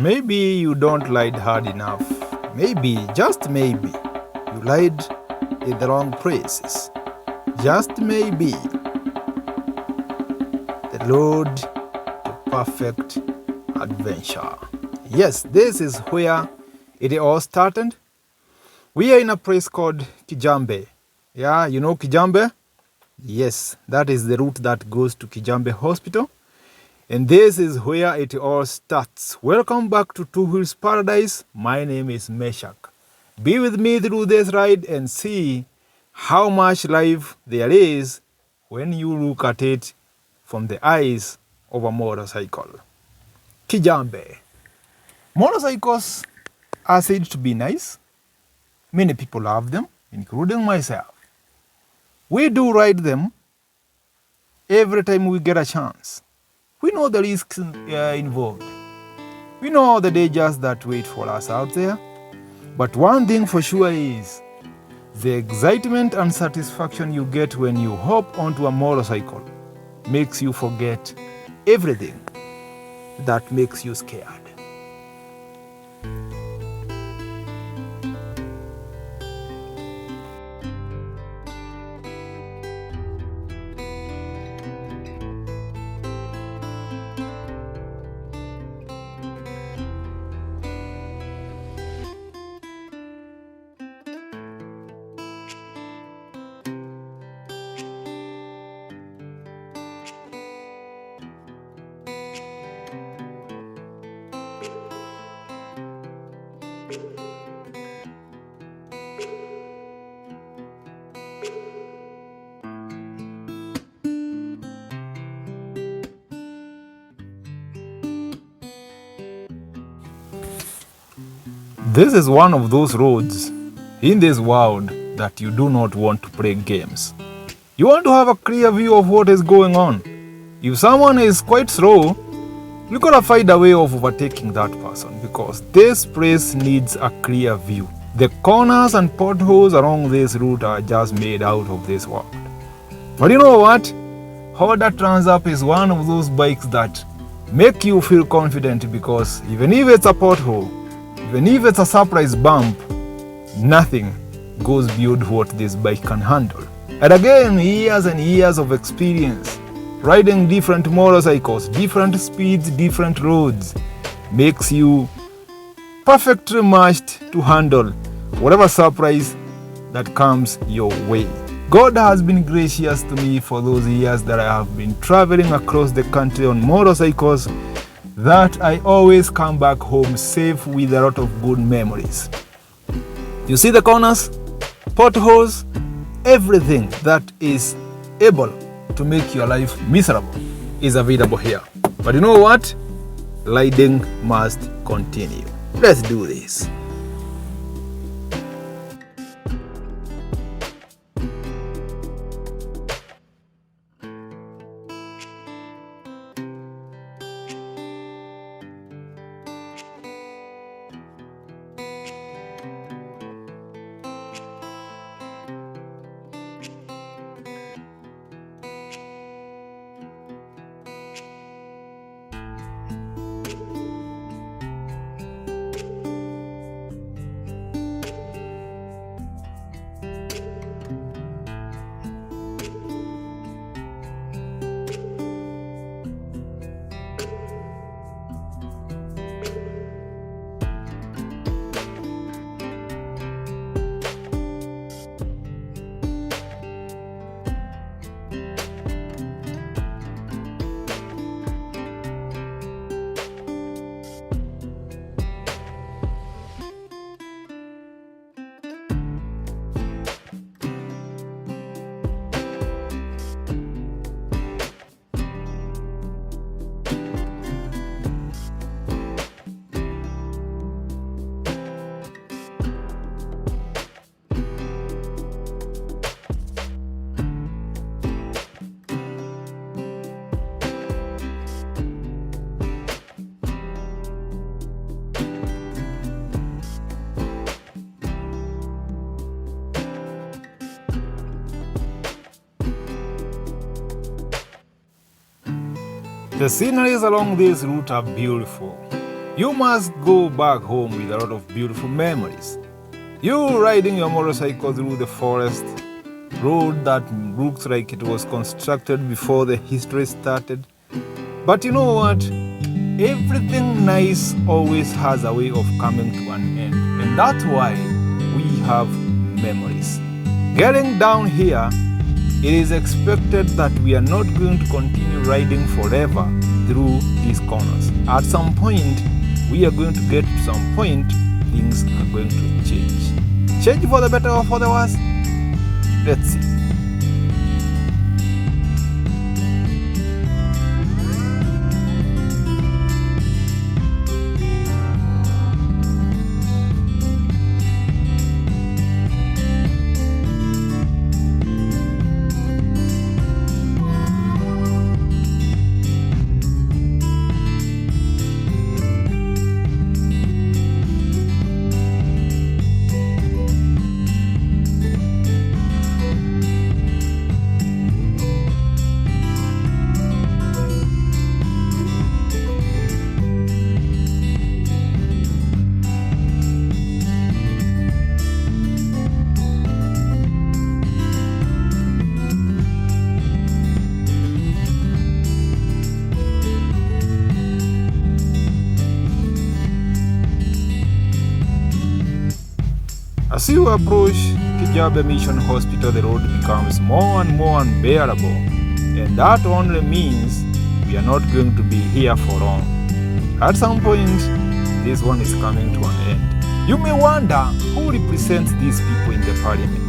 Maybe you don't ride hard enough. Maybe, just maybe, you ride in the wrong places. Just maybe. The road to perfect adventure. Yes, this is where it all started. We are in a place called Kijabe. Yeah, you know Kijabe? Yes, that is the route that goes to Kijabe Hospital. And this is where it all starts. Welcome back to Two Wheels Paradise. My name is Meshak. Be with me through this ride and see how much life there is when you look at it from the eyes of a motorcycle. Kijabe. Motorcycles are said to be nice. Many people love them, including myself. We do ride them every time we get a chance. We know the risks involved. We know the dangers that wait for us out there. But one thing for sure is the excitement and satisfaction you get when you hop onto a motorcycle makes you forget everything that makes you scared. This is one of those roads in this world that you do not want to play games. You want to have a clear view of what is going on. If someone is quite slow, you gotta find a way of overtaking that person because this place needs a clear view. The corners and potholes along this route are just made out of this world. But you know what? Honda Transalp is one of those bikes that make you feel confident because even if it's a pothole, even if it's a surprise bump, nothing goes beyond what this bike can handle. And again, years and years of experience riding different motorcycles, different speeds, different roads makes you perfectly matched to handle whatever surprise that comes your way. God has been gracious to me for those years that I have been traveling across the country on motorcycles, that I always come back home safe with a lot of good memories. You see the corners, potholes, everything that is able to make your life miserable is available here. But you know what? Riding must continue. Let's do this. The sceneries along this route are beautiful. You must go back home with a lot of beautiful memories. You riding your motorcycle through the forest, road that looks like it was constructed before the history started. But you know what? Everything nice always has a way of coming to an end. And that's why we have memories. Getting down here, it is expected that we are not going to continue riding forever through these corners. At some point, we are going to get to some point, things are going to change. Change for the better or for the worse? Let's see. As you approach Kijabe Mission Hospital, the road becomes more and more unbearable, and that only means we are not going to be here for long. At some point, this one is coming to an end. You may wonder who represents these people in the parliament.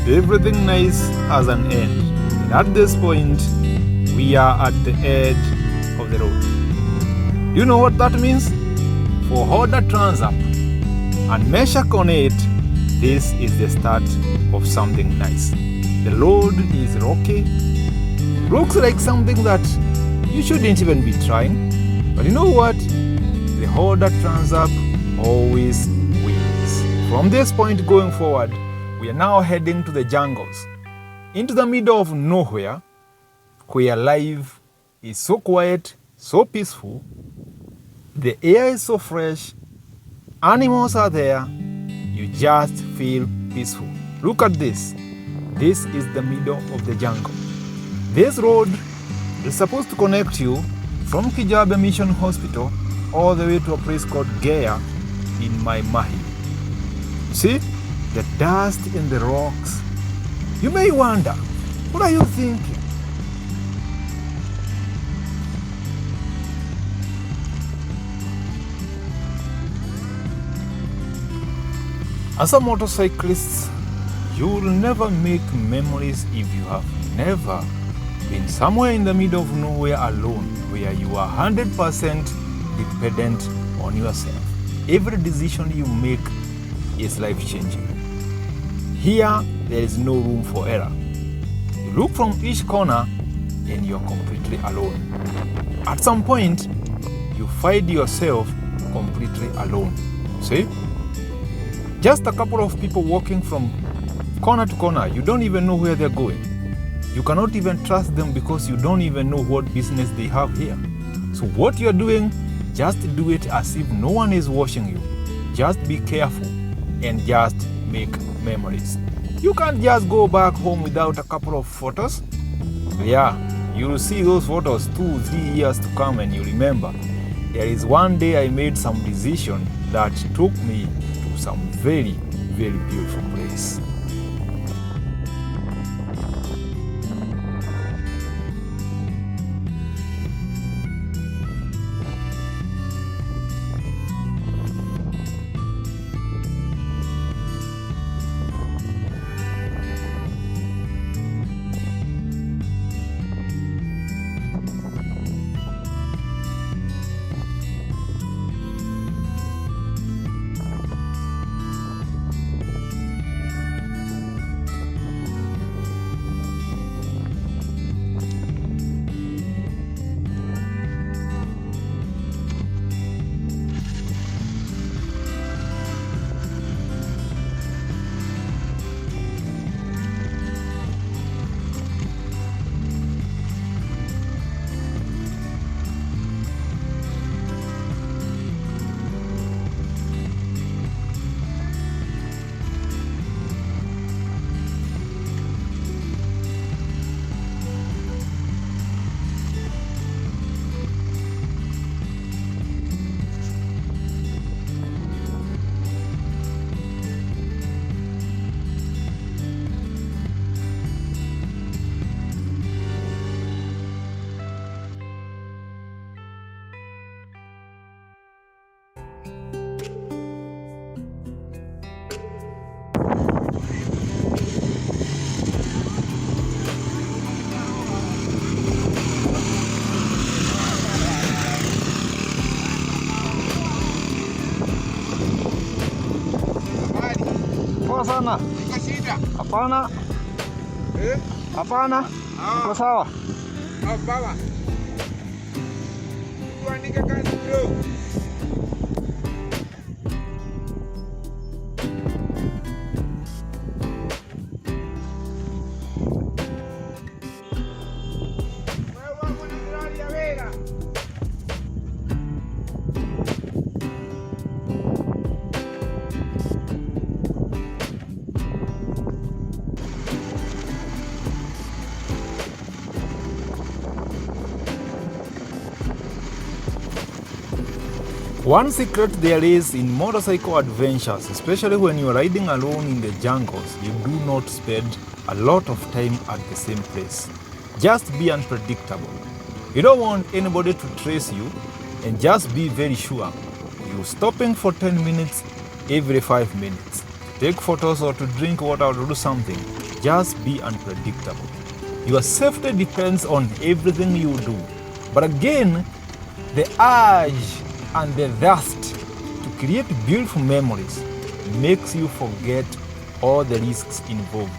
Everything nice has an end. And at this point, we are at the edge of the road. You know what that means? For Honda Transalp and Meshach on it, this is the start of something nice. The road is rocky. Looks like something that you shouldn't even be trying. But you know what? The Honda Transalp always wins. From this point going forward, we are now heading to the jungles, into the middle of nowhere, where life is so quiet, so peaceful, the air is so fresh, animals are there, you just feel peaceful. Look at this. This is the middle of the jungle. This road is supposed to connect you from Kijabe Mission Hospital all the way to a place called Gaya in Mai Mahi. See? The dust in the rocks. You may wonder, what are you thinking? As a motorcyclist, you will never make memories if you have never been somewhere in the middle of nowhere alone, where you are 100% dependent on yourself. Every decision you make is life-changing. Here, there is no room for error. You look from each corner and you're completely alone. At some point, you find yourself completely alone. See? Just a couple of people walking from corner to corner. You don't even know where they're going. You cannot even trust them because you don't even know what business they have here. So what you're doing, just do it as if no one is watching you. Just be careful and just make memories. You can't just go back home without a couple of photos. Yeah, you'll see those photos 2-3 years to come and you remember. There is one day I made some decision that took me to some very, very beautiful place. Poa sana. Hapana. Hapana. Uko sawa? Baba. Tuandike kazi bro. One secret there is in motorcycle adventures, especially when you are riding alone in the jungles, you do not spend a lot of time at the same place. Just be unpredictable. You don't want anybody to trace you, and just be very sure you're stopping for 10 minutes every 5 minutes to take photos or to drink water or to do something. Just be unpredictable. Your safety depends on everything you do. But again, the urge and the thirst to create beautiful memories makes you forget all the risks involved.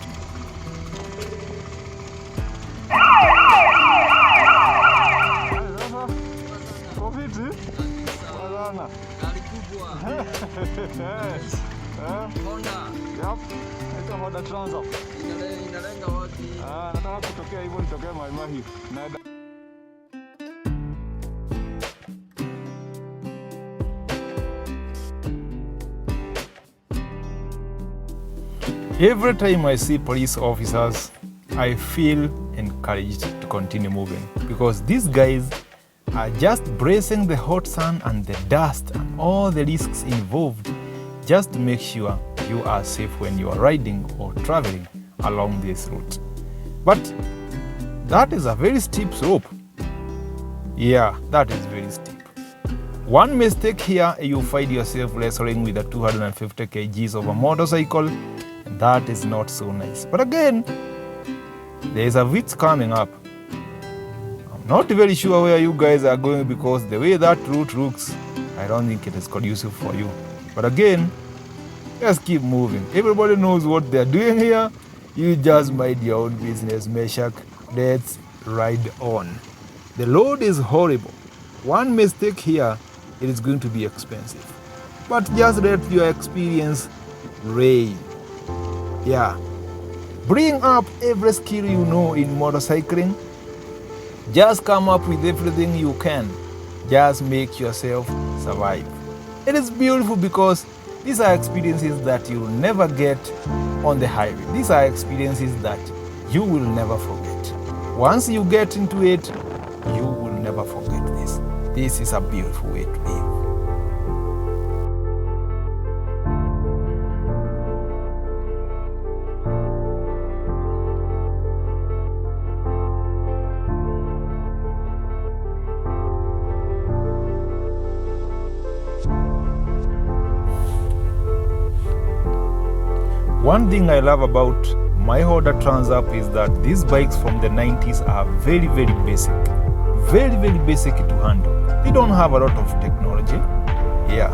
Honda. Yep, it's a Honda Transalp. Inalenga wapi? Nataka kutokea hivyo nitokea Maimahi. Every time I see police officers, I feel encouraged to continue moving because these guys are just bracing the hot sun and the dust and all the risks involved just to make sure you are safe when you are riding or traveling along this route. But that is a very steep slope. Yeah, that is very steep. One mistake here, you find yourself wrestling with the 250 kgs of a motorcycle. That is not so nice. But again, there is a witch coming up. I'm not very sure where you guys are going because the way that route looks, I don't think it is conducive for you. But again, just keep moving. Everybody knows what they're doing here. You just mind your own business, Meshach. Let's ride on. The road is horrible. One mistake here, it is going to be expensive. But just let your experience reign. Yeah, bring up every skill you know in motorcycling. Just come up with everything you can. Just make yourself survive. It is beautiful because these are experiences that you will never get on the highway. These are experiences that you will never forget. Once you get into it, you will never forget this. This is a beautiful way to live. One thing I love about my Honda Transalp is that these bikes from the 90s are very, very basic. Very, very basic to handle. They don't have a lot of technology. Yeah.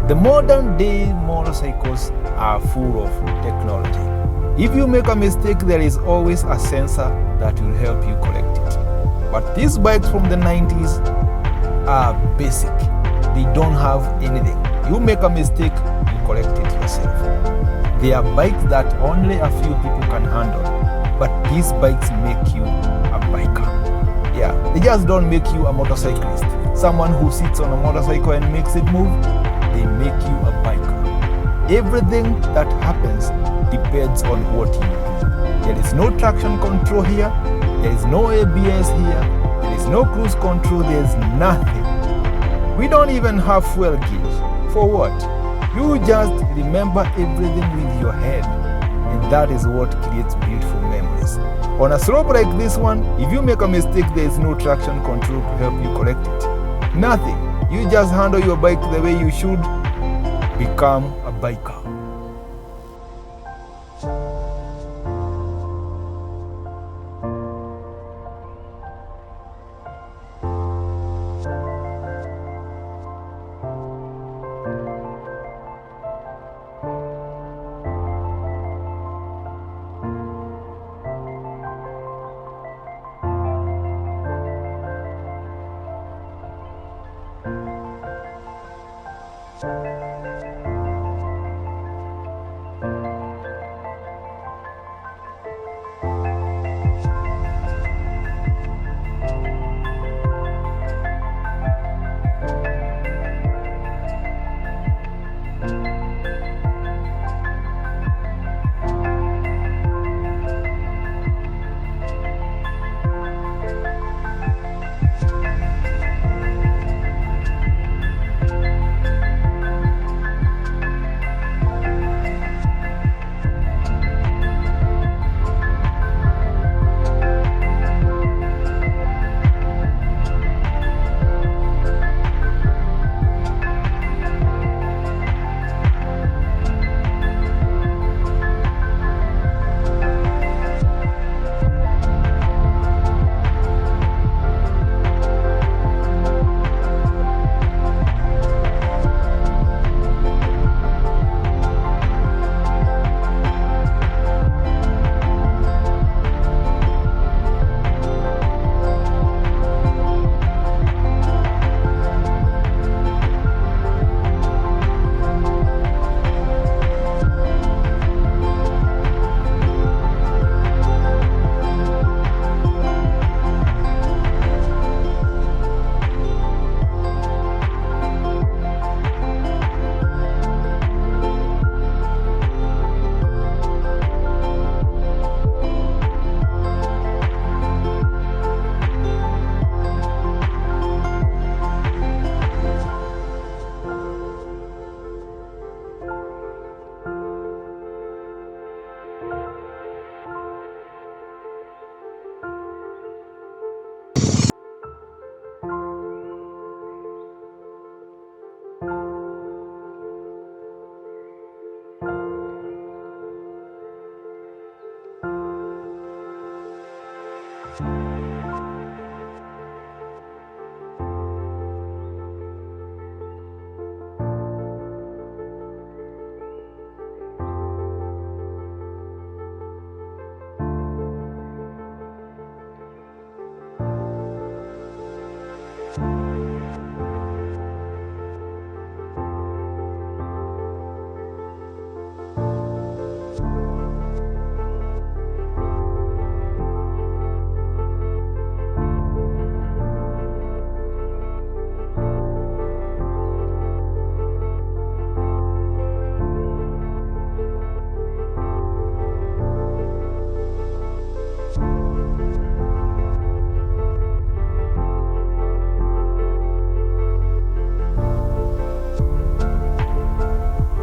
The modern day motorcycles are full of technology. If you make a mistake, there is always a sensor that will help you correct it. But these bikes from the 90s are basic. They don't have anything. You make a mistake, you correct it yourself. They are bikes that only a few people can handle, but these bikes make you a biker. Yeah, they just don't make you a motorcyclist. Someone who sits on a motorcycle and makes it move, they make you a biker. Everything that happens depends on what you do. There is no traction control here, there is no ABS here, there is no cruise control, there is nothing. We don't even have fuel gauge. For what? You just remember everything with your head, and that is what creates beautiful memories. On a slope like this one, if you make a mistake, there is no traction control to help you correct it. Nothing. You just handle your bike the way you should. Become a biker.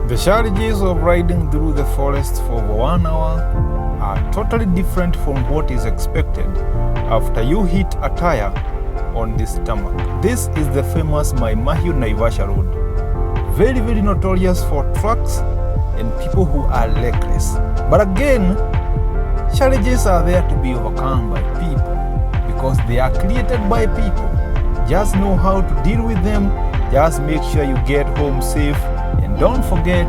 The challenges of riding through the forest for over 1 hour are totally different from what is expected after you hit a tire on this tarmac. This is the famous Maimahiu Naivasha road, very notorious for trucks and people who are reckless. But again, challenges are there to be overcome by people because they are created by people. Just know how to deal with them. Just make sure you get home safe. And don't forget,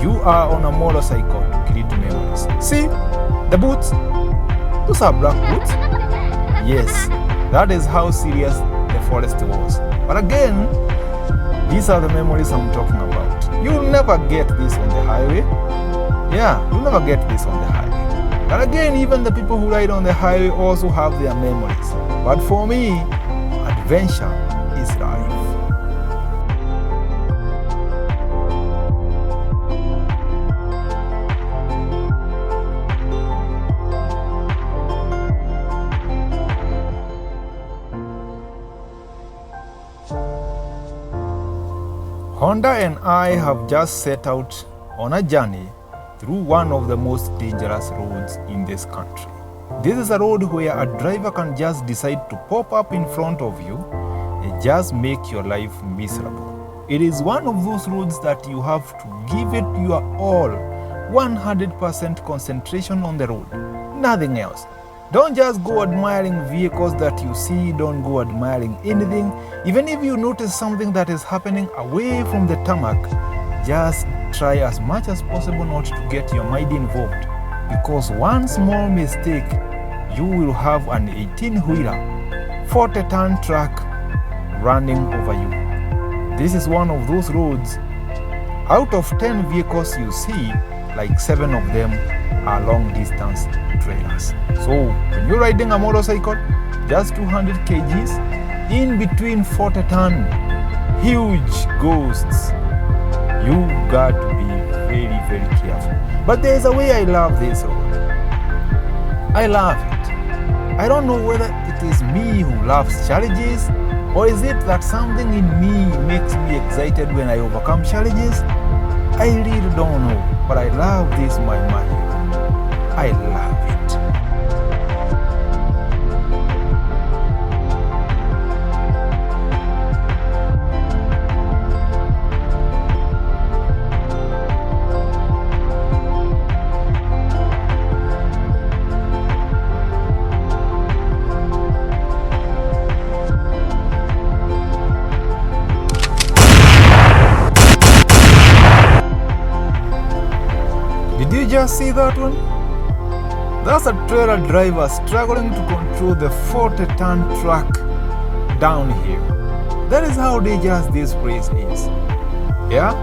you are on a motorcycle to create memories. See, the boots, those are black boots. Yes, that is how serious the forest was. But again, these are the memories I'm talking about. You'll never get this on the highway. Yeah, you'll never get this on the highway. But again, even the people who ride on the highway also have their memories. But for me, adventure is life. Honda and I have just set out on a journey through one of the most dangerous roads in this country. This is a road where a driver can just decide to pop up in front of you and just make your life miserable. It is one of those roads that you have to give it your all, 100% concentration on the road, nothing else. Don't just go admiring vehicles that you see, don't go admiring anything. Even if you notice something that is happening away from the tarmac, just try as much as possible not to get your mind involved. Because one small mistake, you will have an 18-wheeler, 40-ton truck running over you. This is one of those roads. Out of 10 vehicles you see, like 7 of them are long-distance trailers. So when you're riding a motorcycle, just 200 kgs, in between 40-ton huge ghosts, you got to be very careful. But there's a way I love this road. I love it. I don't know whether it is me who loves challenges, or is it that something in me makes me excited when I overcome challenges? I really don't know, but I love this my Mahiu. I love it. Did you just see that one? That's a trailer driver struggling to control the 40-ton truck down here. That is how dangerous this place is. Yeah?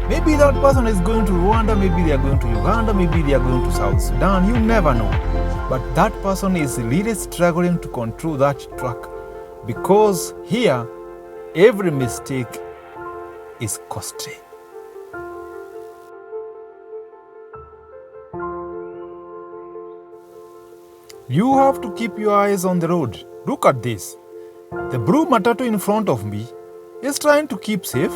Maybe that person is going to Rwanda, maybe they are going to Uganda, maybe they are going to South Sudan. You never know. But that person is really struggling to control that truck because here, every mistake is costly. You have to keep your eyes on the road. Look at this. The blue matatu in front of me is trying to keep safe.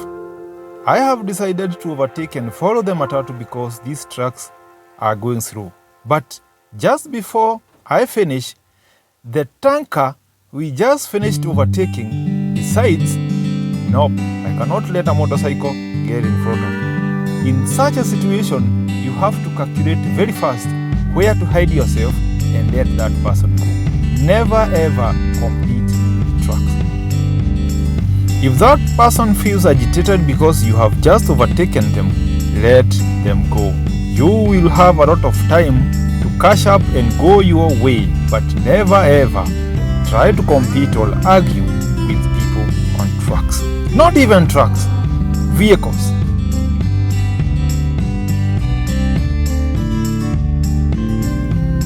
I have decided to overtake and follow the matatu because these trucks are going through. But just before I finish, the tanker we just finished overtaking decides, nope, I cannot let a motorcycle get in front of me. In such a situation, you have to calculate very fast where to hide yourself and let that person go. never ever compete with trucks. If that person feels agitated because you have just overtaken them, let them go. You will have a lot of time to catch up and go your way, but never ever try to compete or argue with people on trucks. Not even trucks, vehicles.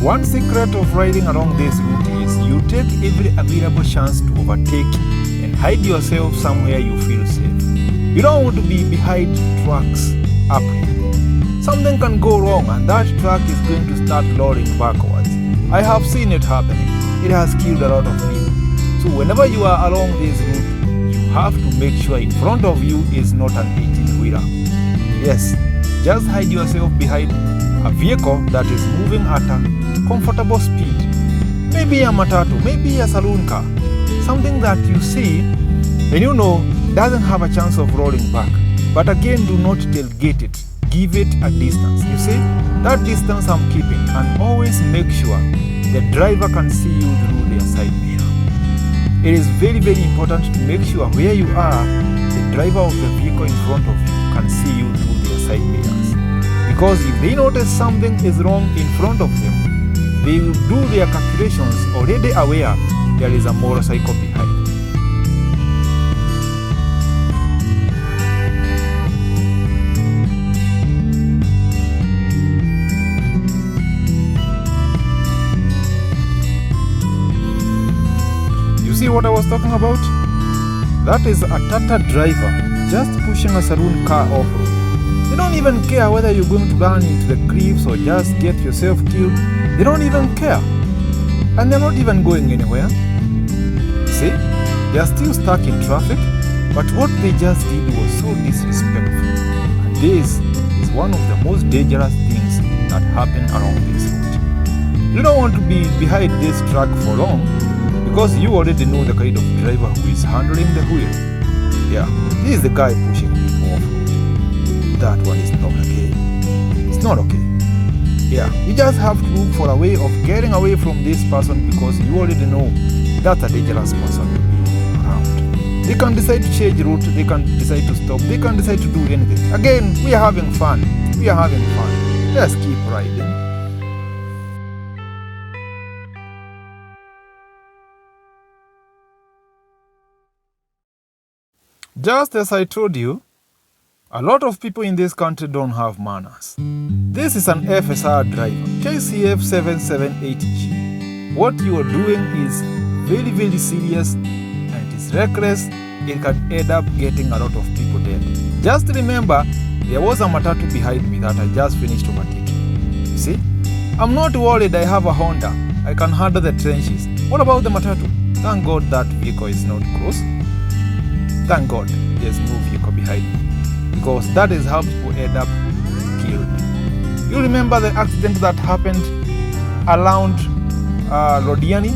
One secret of riding along this route is you take every available chance to overtake and hide yourself somewhere you feel safe. You don't want to be behind trucks uphill. Something can go wrong and that truck is going to start rolling backwards. I have seen it happening. It has killed a lot of people. So whenever you are along this route, you have to make sure in front of you is not an 18-wheeler. Yes, just hide yourself behind a vehicle that is moving at a comfortable speed. Maybe a matatu, maybe a saloon car. Something that you see and you know doesn't have a chance of rolling back. But again, do not tailgate it. Give it a distance. You see, that distance I'm keeping, and always make sure the driver can see you through their side mirror. It is very, very important to make sure where you are, the driver of the vehicle in front of you can see you through their side mirrors. Because if they notice something is wrong in front of them, they will do their calculations already aware there is a motorcycle behind. See what I was talking about? That is a Tata driver just pushing a saloon car off-road. They don't even care whether you're going to run into the cliffs or just get yourself killed. They don't even care. And they're not even going anywhere. See? They're still stuck in traffic, but what they just did was so disrespectful. And this is one of the most dangerous things that happen along this route. You don't want to be behind this truck for long, because you already know the kind of driver who is handling the wheel. Yeah, this is the guy pushing you off-road. That one is not okay. It's not okay. Yeah, you just have to look for a way of getting away from this person because you already know that's a dangerous person to be around. They can decide to change route, they can decide to stop, they can decide to do anything. Again, we are having fun. We are having fun. Let's keep riding. Just as I told you, a lot of people in this country don't have manners. This is an FSR driver, KCF 778G. What you are doing is very, very serious and it is reckless. It can end up getting a lot of people dead. Just remember, there was a matatu behind me that I just finished overtaking. You see? I'm not worried, I have a Honda. I can handle the trenches. What about the matatu? Thank God that vehicle is not close. Thank God there's no vehicle behind me, because that is how people end up killed. You remember the accident that happened around Rodiani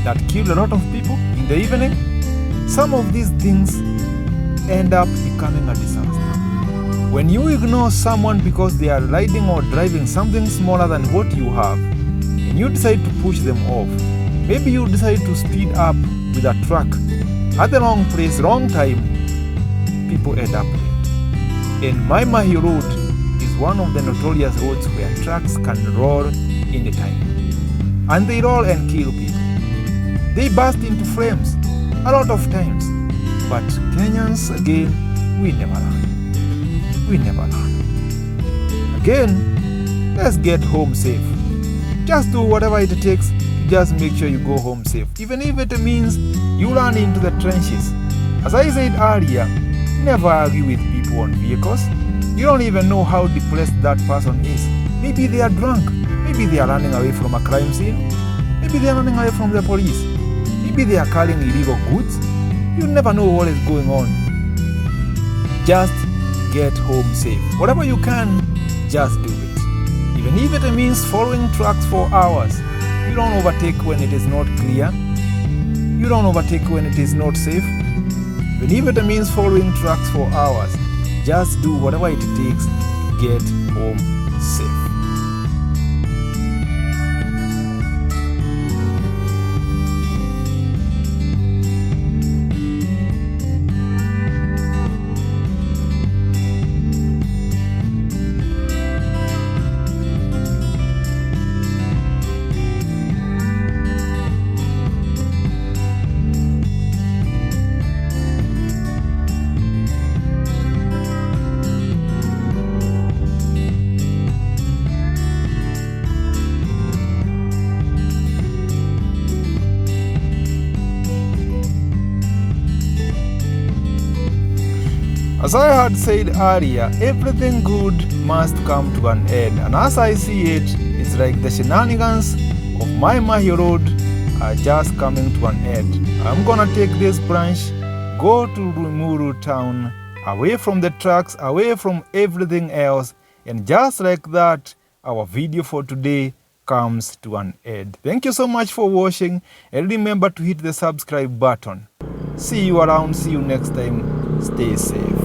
that killed a lot of people in the evening? Some of these things end up becoming a disaster. When you ignore someone because they are riding or driving something smaller than what you have, and you decide to push them off, maybe you decide to speed up with a truck at the wrong place, wrong time, people end up dead. And my Mahi Road is one of the notorious roads where trucks can roll anytime. And they roll and kill people. They burst into flames a lot of times. But Kenyans, again, we never learn. We never learn. Again, let's get home safe. Just do whatever it takes. Just make sure you go home safe, even if it means you run into the trenches. As I said earlier, never argue with people on vehicles. You don't even know how depressed that person is. Maybe they are drunk. Maybe they are running away from a crime scene. Maybe they are running away from the police. Maybe they are carrying illegal goods. You never know what is going on. Just get home safe. Whatever you can, just do it. Even if it means following trucks for hours. You don't overtake when it is not clear. You don't overtake when it is not safe. Even if it means following trucks for hours, just do whatever it takes to get home safe. As I had said earlier, everything good must come to an end, and as I see it, it's like the shenanigans of my Mahi Road are just coming to an end. I'm gonna take this branch, go to Limuru town, away from the trucks, away from everything else, and just like that, our video for today comes to an end. Thank you so much for watching, and remember to hit the subscribe button. See you around, see you next time. Stay safe.